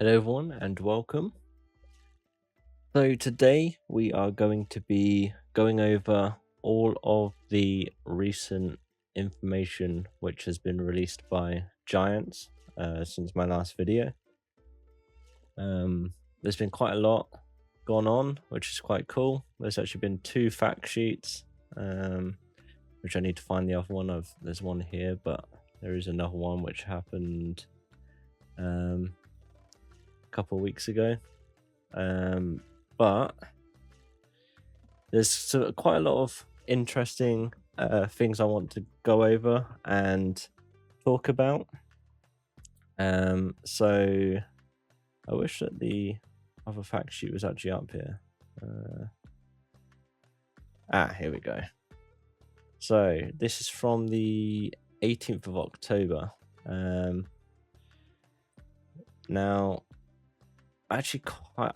Hello everyone and welcome. So today we are going to be going over all of the recent information which has been released by Giants since my last video. There's been quite a lot gone on, which is quite cool. There's actually been two fact sheets, which I need to find the other one of. There's one here, but there is another one which happened a couple of weeks ago. But there's quite a lot of interesting things I want to go over and talk about. So I wish that the other fact sheet was actually up here. Here we go. So this is from the 18th of October. Now, I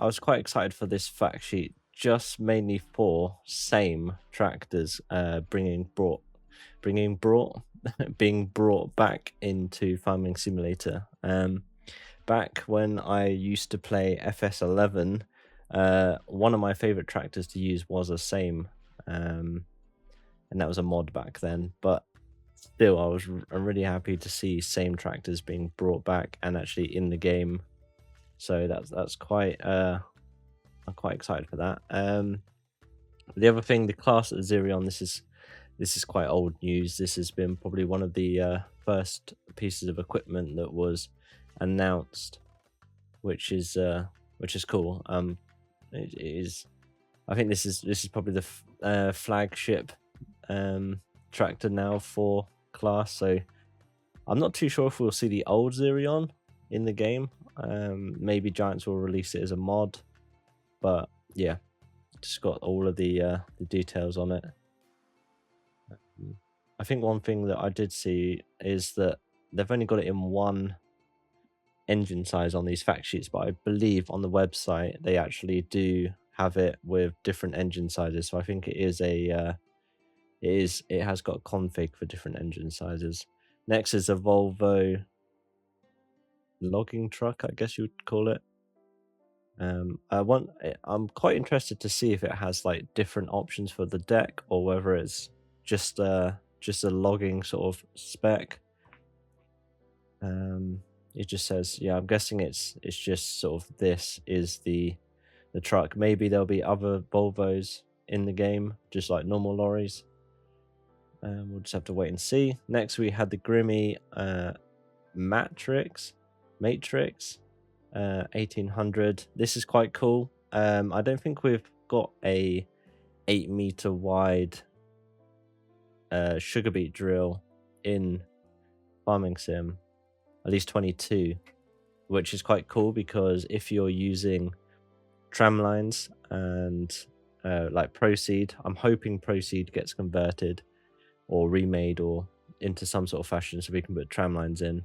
was quite excited for this fact sheet, just mainly for same tractors being brought back into Farming Simulator. Back when I used to play FS11, one of my favorite tractors to use was a same, and that was a mod back then. But still, I'm really happy to see same tractors being brought back and actually in the game. So that's quite I'm quite excited for that. The other thing, the class at Zerion, this is quite old news. This has been probably one of the first pieces of equipment that was announced, which is cool. It is. I think this is probably the flagship tractor now for class. So I'm not too sure if we'll see the old Zerion in the game. Maybe Giants will release it as a mod, but yeah, just got all of the details on it. I think one thing that I did see is that they've only got it in one engine size on these fact sheets, but I believe on the website they actually do have it with different engine sizes. So I think it has got a config for different engine sizes. Next is a Volvo logging truck, I guess you would call it. I'm quite interested to see if it has like different options for the deck or whether it's just a logging sort of spec. It just says, yeah, I'm guessing it's just sort of this is the truck. Maybe there'll be other Volvos in the game, just like normal lorries. We'll just have to wait and see. Next, we had the Grimmy Matrix 1800. This is quite cool. I don't think we've got a 8-meter wide sugar beet drill in Farming Sim, at least 22, which is quite cool because if you're using tram lines and like Proceed, I'm hoping Proceed gets converted or remade or into some sort of fashion so we can put tram lines in.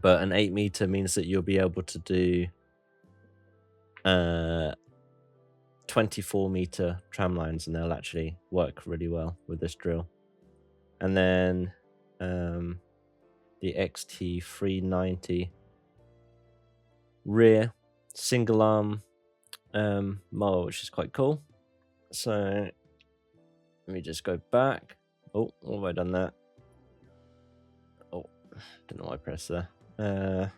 But an 8-meter means that you'll be able to do 24-meter tram lines, and they'll actually work really well with this drill. And then the XT390 rear single arm mower, which is quite cool. So let me just go back. Oh, have I done that? Oh, don't know why I pressed there. Oh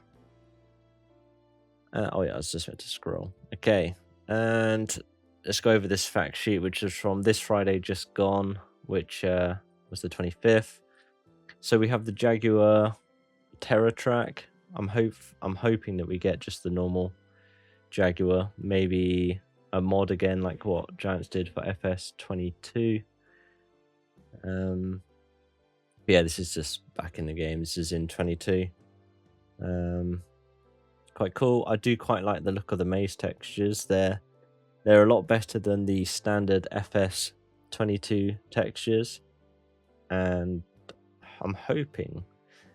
yeah, I was just meant to scroll. Okay, and let's go over this fact sheet, which is from this Friday just gone, which was the 25th. So we have the Jaguar Terra track. I'm hoping that we get just the normal Jaguar, maybe a mod again, like what Giants did for FS22. Yeah, this is just back in the game. This is in 22. Quite cool. I do quite like the look of the maze textures. They're a lot better than the standard FS22 textures, and I'm hoping.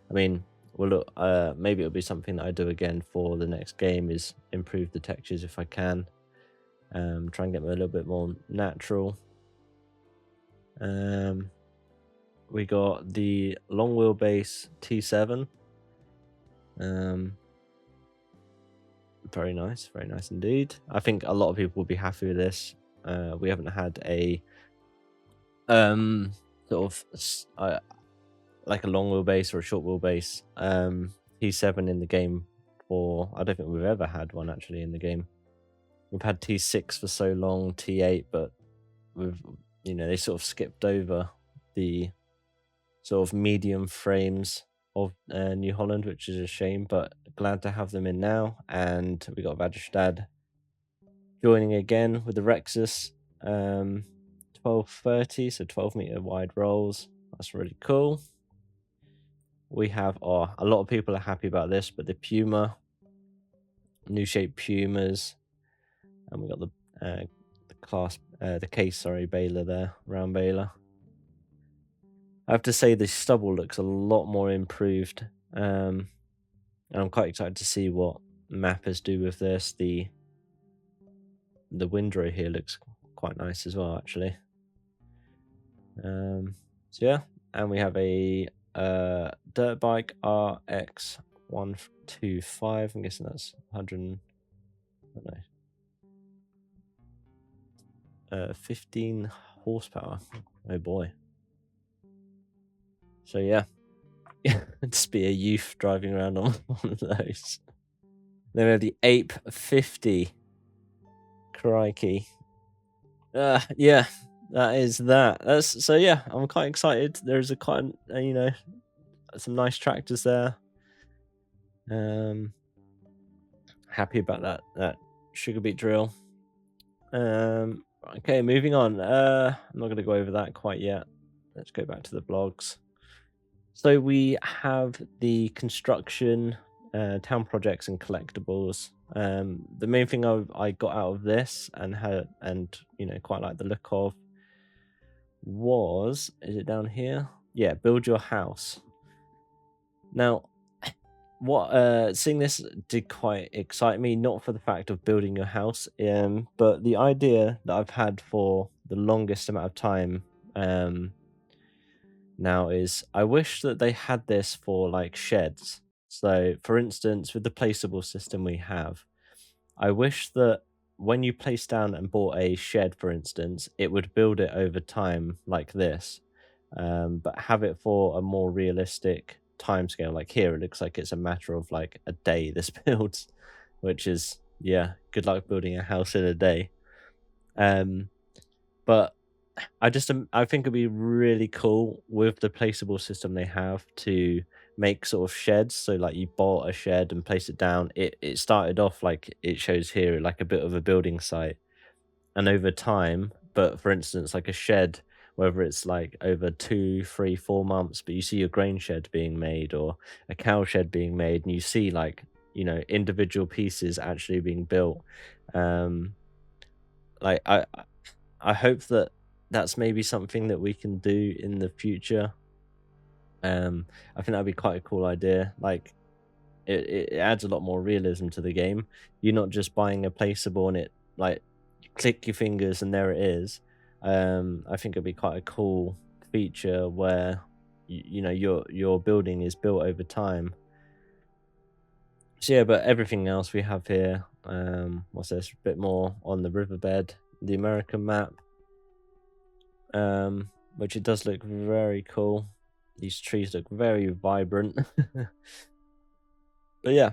I mean, well, look, maybe it'll be something that I do again for the next game is improve the textures if I can. Try and get them a little bit more natural. We got the long wheelbase T7. Very nice indeed. I think a lot of people will be happy with this. We haven't had a sort of like a long wheelbase or a short wheelbase T7 in the game for, I don't think we've ever had one actually in the game. We've had T6 for so long, T8, but we've, they sort of skipped over the sort of medium frames of New Holland, which is a shame, but glad to have them in now. And we got Vadestad joining again with the Rexus 1230, so 12-meter wide rolls. That's really cool. We have, a lot of people are happy about this, but the Puma, new shape Pumas, and we got the case, baler there, round baler. I have to say the stubble looks a lot more improved, and I'm quite excited to see what mappers do with this. The windrow here looks quite nice as well, actually. So yeah, and we have a dirt bike RX 125. I'm guessing that's 100. I don't know. 15 horsepower. Oh boy. So yeah, just be a youth driving around on one of those. Then we have the Ape 50. Crikey. Yeah, that is that. So yeah, I'm quite excited. There's some nice tractors there. Happy about that sugar beet drill. Okay, moving on. I'm not going to go over that quite yet. Let's go back to the blogs. So we have the construction, town projects, and collectibles. The main thing I got out of this and quite like the look of was, is it down here? Yeah, build your house. Now, seeing this did quite excite me, not for the fact of building your house, but the idea that I've had for the longest amount of time now is I wish that they had this for like sheds. So for instance, with the placeable system we have, I wish that when you place down and bought a shed, for instance, it would build it over time like this, but have it for a more realistic timescale. Like here, it looks like it's a matter of like a day this builds, which is, yeah, good luck building a house in a day. But I think it'd be really cool with the placeable system they have to make sort of sheds. So like you bought a shed and place it down. It started off like it shows here, like a bit of a building site, and over time, but for instance, like a shed, whether it's like over 2, 3, 4 months, but you see a grain shed being made or a cow shed being made, and you see like individual pieces actually being built. Like I hope that that's maybe something that we can do in the future. I think that'd be quite a cool idea. Like it adds a lot more realism to the game. You're not just buying a placeable and it like you click your fingers and there it is. I think it'd be quite a cool feature where your building is built over time. So yeah, but everything else we have here, what's this? A bit more on the riverbed, the American map. Which it does look very cool. These trees look very vibrant. But yeah,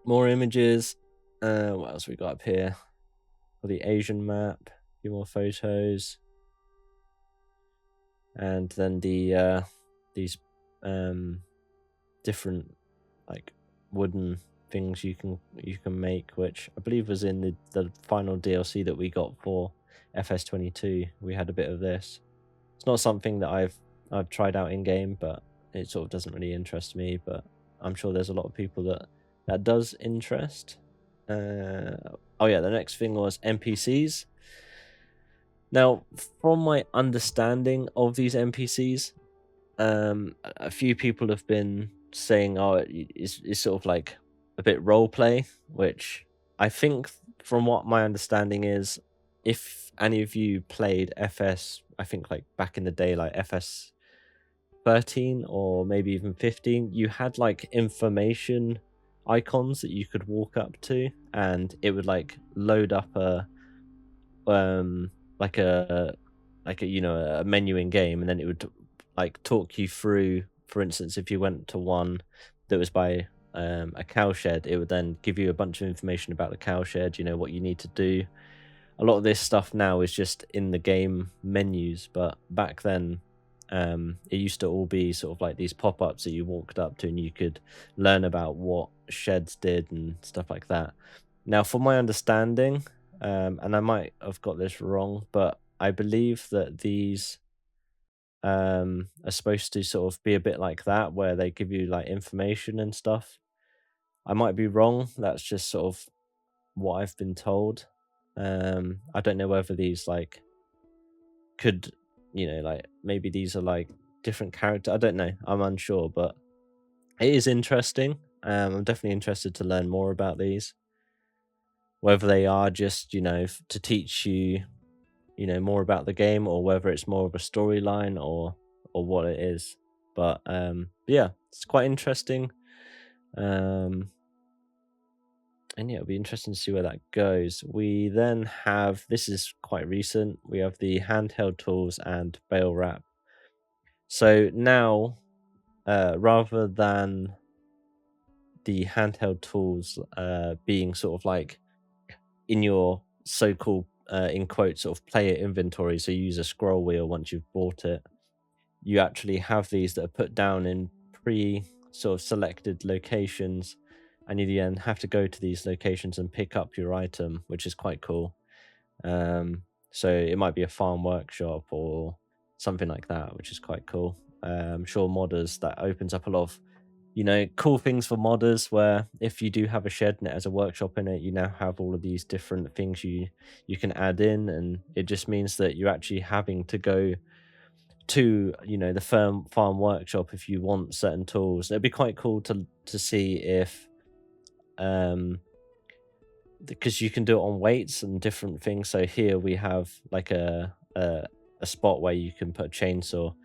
more images. What else we got up here? For the Asian map, a few more photos, and then these different like wooden things you can make, which I believe was in the final DLC that we got for FS22. We had a bit of this. It's not something that I've tried out in game, but it sort of doesn't really interest me, but I'm sure there's a lot of people that does interest. Oh yeah, the next thing was NPCs. Now, from my understanding of these NPCs, a few people have been saying, it's sort of like a bit role play, which I think from what my understanding is, if any of you played FS, I think like back in the day, like FS 13 or maybe even 15, you had like information icons that you could walk up to, and it would like load up um like a a menu in game, and then it would like talk you through. For instance, if you went to one that was by a cow shed, it would then give you a bunch of information about the cow shed, what you need to do. A lot of this stuff now is just in the game menus, but back then it used to all be sort of like these pop-ups that you walked up to, and you could learn about what sheds did and stuff like that. Now, from my understanding, and I might have got this wrong, but I believe that these are supposed to sort of be a bit like that, where they give you like information and stuff. I might be wrong. That's just sort of what I've been told. I don't know whether these like could, like maybe these are like different character. I don't know. I'm unsure, but it is interesting. I'm definitely interested to learn more about these. Whether they are just, to teach you, more about the game, or whether it's more of a storyline or what it is. But yeah, it's quite interesting. Um and yeah, it'll be interesting to see where that goes. We then have, this is quite recent, we have the handheld tools and bale wrap. So now, rather than the handheld tools being sort of like in your so-called in quotes sort of player inventory, so you use a scroll wheel once you've bought it, you actually have these that are put down in pre sort of selected locations, and you then have to go to these locations and pick up your item, which is quite cool. So it might be a farm workshop or something like that, which is quite cool. I'm sure modders, that opens up a lot of cool things for modders, where if you do have a shed and it has a workshop in it, you now have all of these different things you can add in, and it just means that you're actually having to go to the farm workshop if you want certain tools. It'd be quite cool to see if because you can do it on weights and different things. So here we have like a spot where you can put a chainsaw.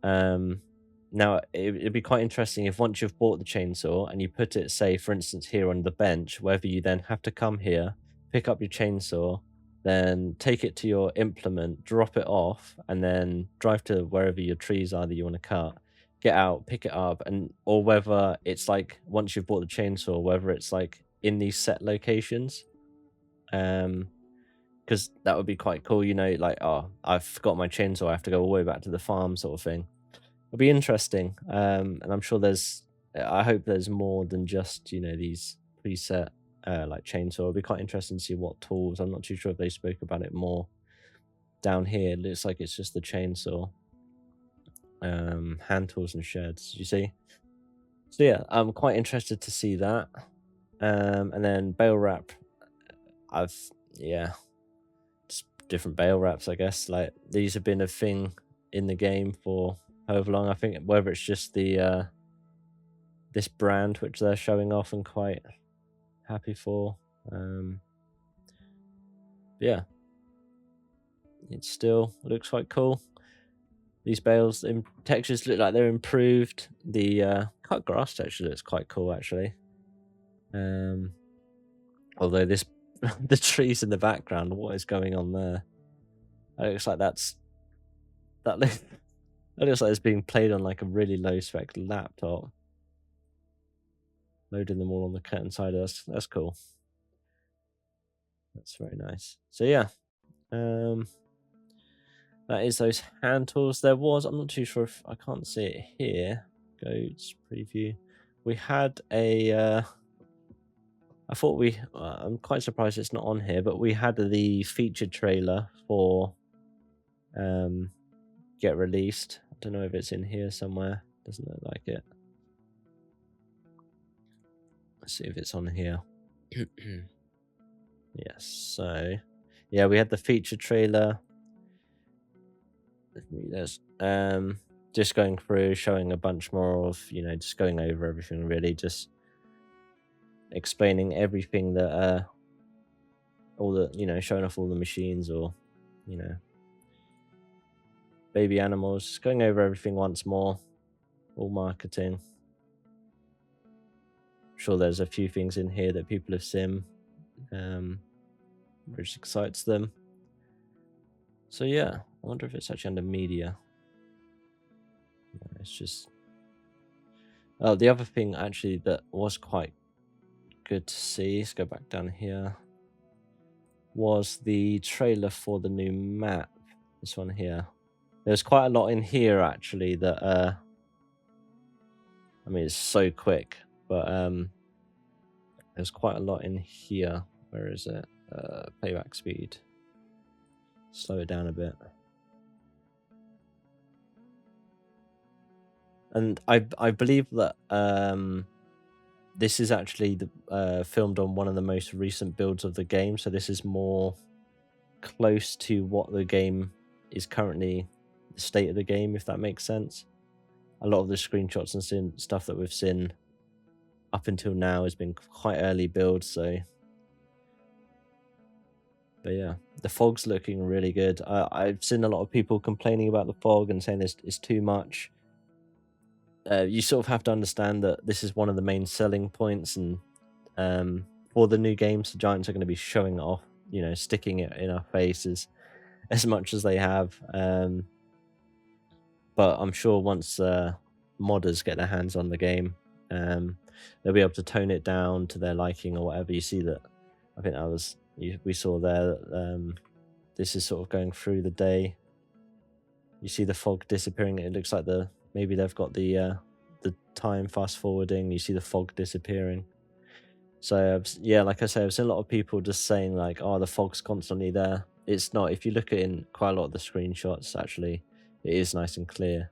Now it'd be quite interesting if once you've bought the chainsaw and you put it, say for instance here on the bench, whether you then have to come here, pick up your chainsaw, then take it to your implement, drop it off, and then drive to wherever your trees are that you want to cut, get out, pick it up, and or whether it's like once you've bought the chainsaw, whether it's like in these set locations. Because that would be quite cool, like, oh, I forgot my chainsaw, I have to go all the way back to the farm, sort of thing. It'll be interesting. And I'm sure I hope there's more than just, these preset like chainsaw. It'll be quite interesting to see what tools. I'm not too sure if they spoke about it more down here. It looks like it's just the chainsaw. Hand tools and sheds, you see. So yeah, I'm quite interested to see that. And then bale wrap, yeah, just different bale wraps, I guess. Like these have been a thing in the game for however long. I think whether it's just the this brand which they're showing off and quite happy for. Yeah, it still looks quite cool. These bales textures look like they're improved. The cut grass texture looks quite cool actually. Although this the trees in the background, what is going on there? It looks like that looks like it's being played on like a really low spec laptop. Loading them all on the curtain side. That's cool. That's very nice. So yeah, that is those hand tools. There was, I'm not too sure if I can't see it here. Goats preview. We had a. I thought I'm quite surprised it's not on here, but we had the featured trailer for Get Released. I don't know if it's in here somewhere. Doesn't look like it. Let's see if it's on here. Yes, so yeah, we had the feature trailer. There's just going through, showing a bunch more of, just going over everything, really, just explaining everything that all the, showing off all the machines, or baby animals, just going over everything once more, all marketing. sure there's a few things in here that people have seen, which excites them. So yeah, I wonder if it's actually under media. No, it's just... Oh, the other thing actually that was quite good to see, let's go back down here, was the trailer for the new map. This one here. There's quite a lot in here actually that I mean, it's so quick, but there's quite a lot in here. Where is it? Playback speed. Slow it down a bit. And I believe that this is actually filmed on one of the most recent builds of the game, so this is more close to what the game is currently, the state of the game, if that makes sense. A lot of the screenshots and stuff that we've seen up until now has been quite early builds, so... But yeah, the fog's looking really good. I've seen a lot of people complaining about the fog and saying it's too much. You sort of have to understand that this is one of the main selling points, and for the new games, the Giants are going to be showing it off, sticking it in our faces as much as they have. But I'm sure once modders get their hands on the game, they'll be able to tone it down to their liking or whatever. You see that, I think that was... we saw there that this is sort of going through the day. You see the fog disappearing. It looks like maybe they've got the time fast forwarding. You see the fog disappearing. So yeah, like I say, I've seen a lot of people just saying like, oh, the fog's constantly there. It's not. If you look at in quite a lot of the screenshots, actually, it is nice and clear.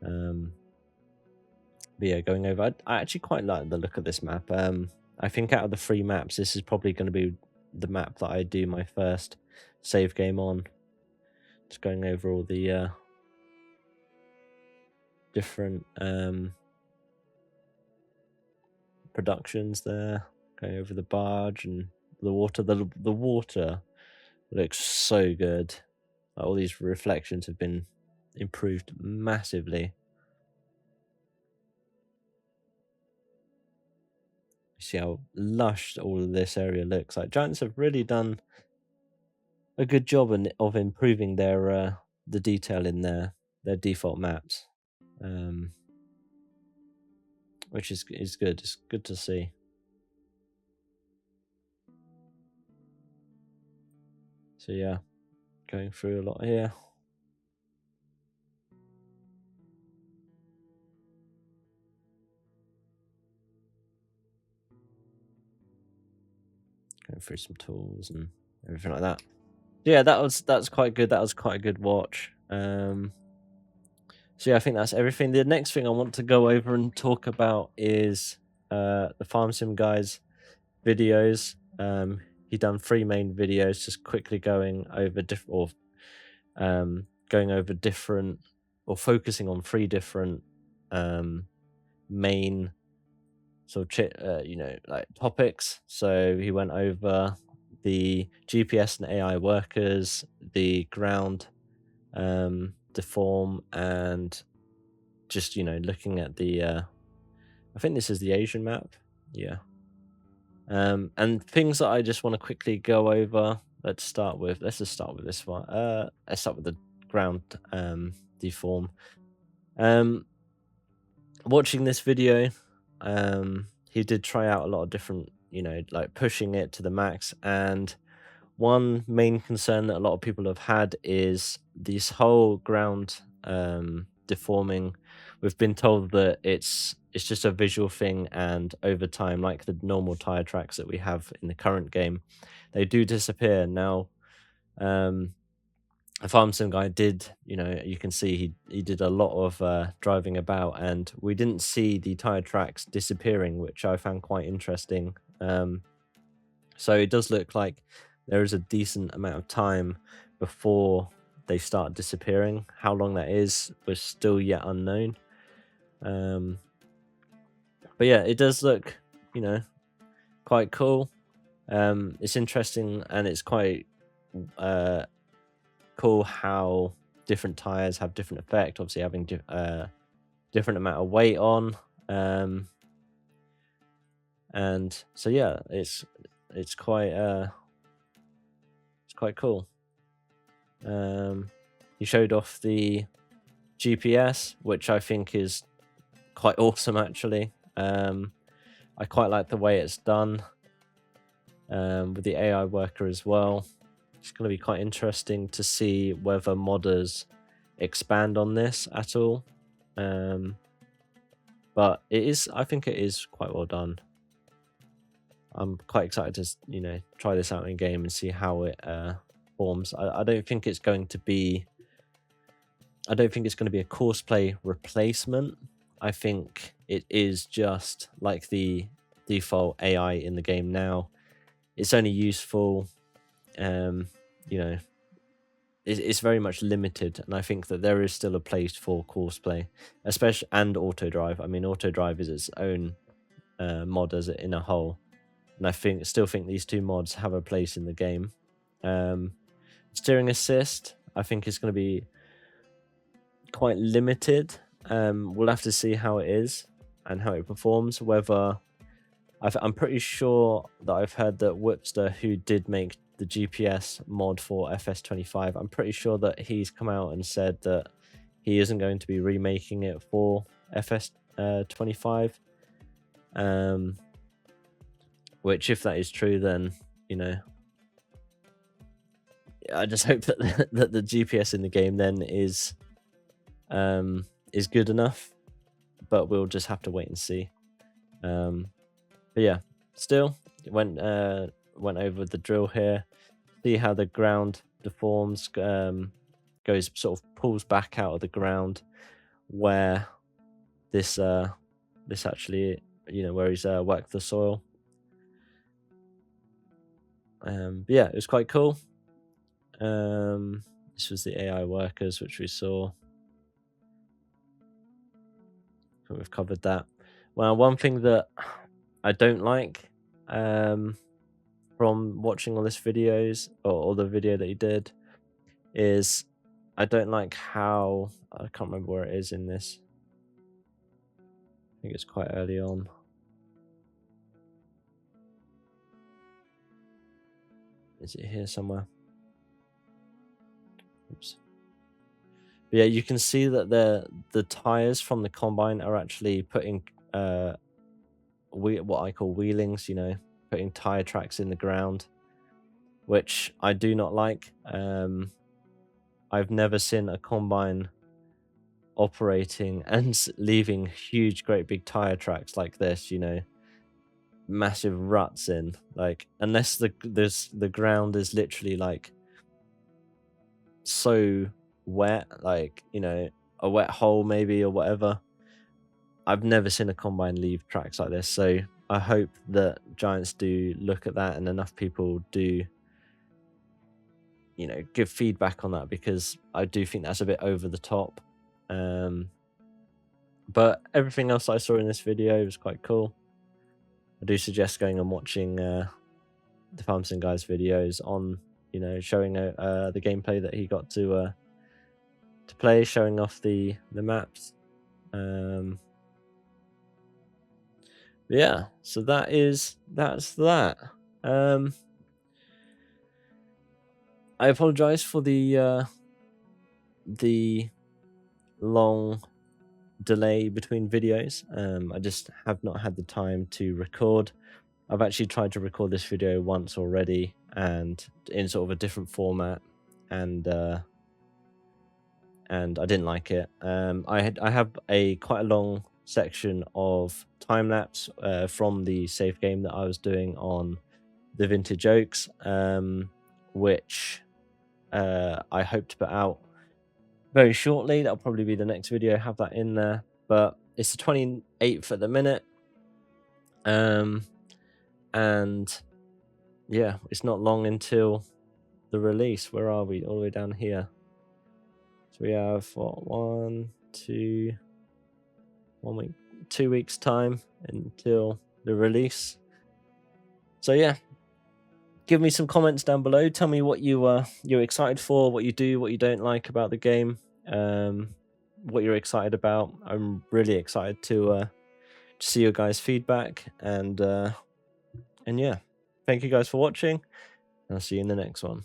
But yeah, going over, I actually quite like the look of this map. I think out of the 3 maps, this is probably going to be the map that I do my first save game on. Just going over all the different productions there. Going over the barge and the water. The water looks so good. All these reflections have been improved massively. You see how lush all of this area looks like. Giants have really done a good job of improving their the detail in their default maps, which is good. It's good to see. So yeah, going through a lot here. Going through some tools and everything like that. Yeah, that's quite good. That was quite a good watch. So yeah, I think that's everything. The next thing I want to go over and talk about is the Farm Sim guys videos. He done 3 main videos, just quickly going over different or focusing on 3 different main sort of like topics. So he went over the GPS and AI workers, the ground deform, and just looking at the I think this is the Asian map. Yeah. And things that I just want to quickly go over. Let's just start with this one. Let's start with the ground deform. Watching this video, he did try out a lot of different, like pushing it to the max. And one main concern that a lot of people have had is this whole ground deforming. We've been told that it's just a visual thing, and over time, like the normal tire tracks that we have in the current game, they do disappear. Now, a farm sim guy did, you can see he did a lot of driving about, and we didn't see the tire tracks disappearing, which I found quite interesting. So it does look like there is a decent amount of time before they start disappearing. How long that is was still yet unknown. But yeah, it does look, quite cool. It's interesting, and it's quite cool how different tires have different effect. Obviously, having different amount of weight on. And so yeah, it's quite cool. He showed off the GPS, which I think is quite awesome actually. I quite like the way it's done, with the AI worker as well. It's going to be quite interesting to see whether modders expand on this at all. But I think it is quite well done. I'm quite excited to try this out in game and see how it forms. I don't think it's going to be a courseplay replacement. I think it is just like the default AI in the game now. It's only useful, you know, it's very much limited, and I think that there is still a place for courseplay, especially and auto drive. I mean, auto drive is its own mod as in a whole, and I still think these two mods have a place in the game. Steering assist, I think, is going to be quite limited. We'll have to see how it is and how it performs. I'm pretty sure that I've heard that Whipster, who did make the GPS mod for FS25, I'm pretty sure that he's come out and said that he isn't going to be remaking it for FS25. Which, if that is true, then I just hope that that the GPS in the game then is good enough, but we'll just have to wait and see. But yeah, still went over the drill here. See how the ground deforms, goes sort of pulls back out of the ground where this actually where he's worked the soil. But yeah, it was quite cool. This was the AI workers, which we saw. We've covered that. Well, one thing that I don't like from watching all this videos or the video that he did is I don't like how I can't remember where it is in this. I think it's quite early on. Is it here somewhere? Oops. But yeah, you can see that the tires from the combine are actually putting what I call wheelings, putting tire tracks in the ground, which I do not like. I've never seen a combine operating and leaving huge, great big tire tracks like this, massive ruts in, like, unless the ground is literally like so wet, like, a wet hole maybe or whatever. I've never seen a combine leave tracks like this, so I hope that Giants do look at that and enough people do give feedback on that, because I do think that's a bit over the top. But everything else I saw in this video was quite cool. I do suggest going and watching the Farmson guy's videos on showing the gameplay that he got to play, showing off the maps. Yeah, so that's that. I apologize for the long delay between videos. I just have not had the time to record. I've actually tried to record this video once already, and in sort of a different format, and I didn't like it. I have quite a long section of time lapse from the save game that I was doing on the Vintage Oaks, which I hope to put out very shortly. That'll probably be the next video. Have that in there, but it's the 28th at the minute, and yeah, it's not long until the release. Where are we? All the way down here. So we have 1 week, 2 weeks time until the release. So yeah, give me some comments down below. Tell me what you're excited for, what you do, what you don't like about the game, what you're excited about. I'm really excited to see your guys' feedback, and yeah, thank you guys for watching. I'll see you in the next one.